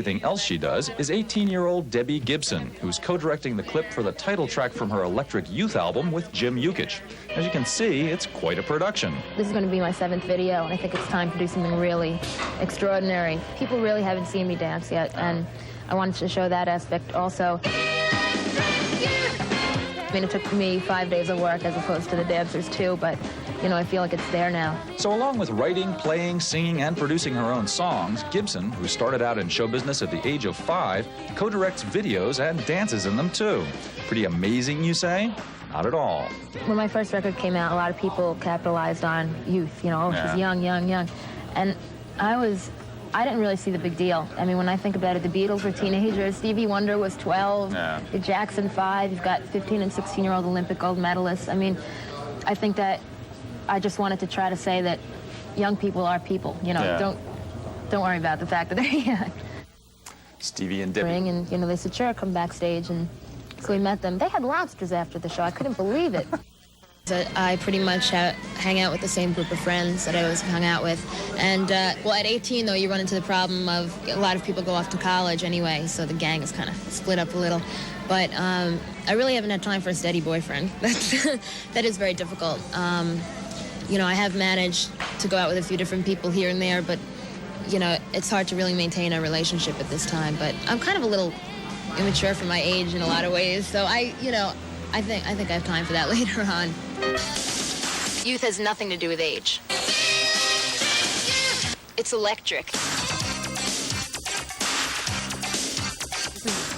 Everything else she does is 18-year-old Debbie Gibson, who's co-directing the clip for the title track from her Electric Youth album with Jim Yukich. As you can see, it's quite a production. This is going to be my 7th video, and I think it's time to do something really extraordinary. People really haven't seen me dance yet, and I wanted to show that aspect also. I mean, it took me 5 days of work as opposed to the dancers too, but, you know, I feel like it's there now. So along with writing, playing, singing, and producing her own songs, Gibson, who started out in show business at the age of 5, co-directs videos and dances in them too. Pretty amazing, you say? Not at all. When my first record came out, a lot of people capitalized on youth, you know, oh, she's young, young, young. And I didn't really see the big deal. I mean, when I think about it, the Beatles were teenagers, Stevie Wonder was 12, the Jackson 5, you've got 15 and 16-year-old Olympic gold medalists. I mean, I think that I just wanted to try to say that young people are people, you know, don't worry about the fact that they're young. Stevie and Debbie. And, you know, they said, sure, come backstage, and so we met them. They had lobsters after the show. I couldn't believe it. I pretty much hang out with the same group of friends that I always hung out with. And, well, at 18, though, you run into the problem of a lot of people go off to college anyway, so the gang is kind of split up a little. But I really haven't had time for a steady boyfriend. That is very difficult. You know, I have managed to go out with a few different people here and there, but, you know, it's hard to really maintain a relationship at this time. But I'm kind of a little immature for my age in a lot of ways, so you know, I think I have time for that later on. Youth has nothing to do with age. It's electric.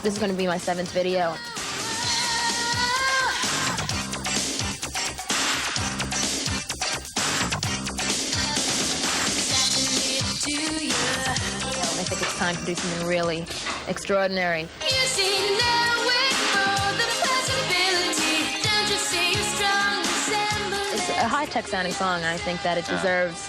This is going to be my 7th video. I think it's time to do something really extraordinary. It's a high-tech sounding song, and I think that it deserves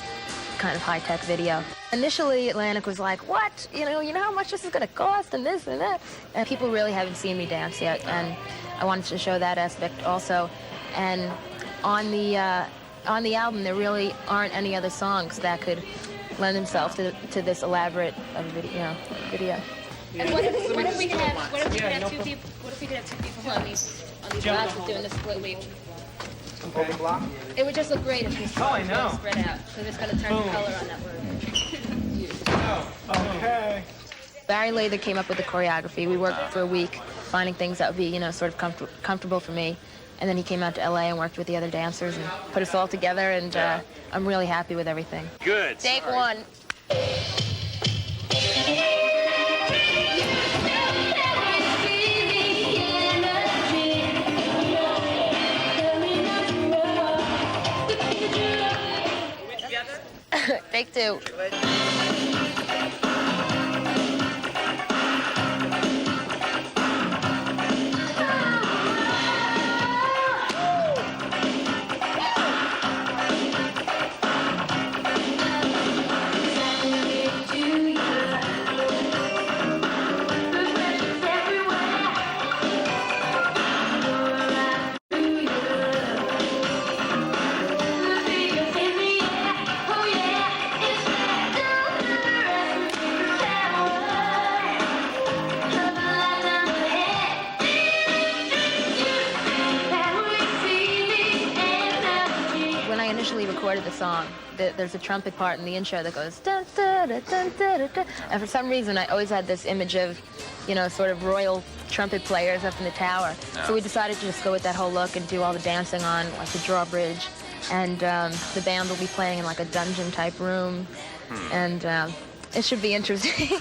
kind of high-tech video. Initially, Atlantic was like, what? You know how much this is going to cost, and this and that? And people really haven't seen me dance yet, and I wanted to show that aspect also. And on the album, there really aren't any other songs that could lend themselves to this elaborate video. And what if we could have two people on these glasses doing the split weave? Open block? It would just look great if we spread out, because it's going to turn the color on that word. Okay. Barry Lather came up with the choreography. We worked for a week finding things that would be, you know, sort of comfortable for me. And then he came out to LA and worked with the other dancers and put us all together, and I'm really happy with everything. Good. Take one. Take 2. Initially recorded the song, there's a trumpet part in the intro that goes dun, dun, dun, dun, dun, dun, dun. And for some reason I always had this image of, you know, sort of royal trumpet players up in the tower. So we decided to just go with that whole look and do all the dancing on like the drawbridge, and the band will be playing in like a dungeon type room, and it should be interesting.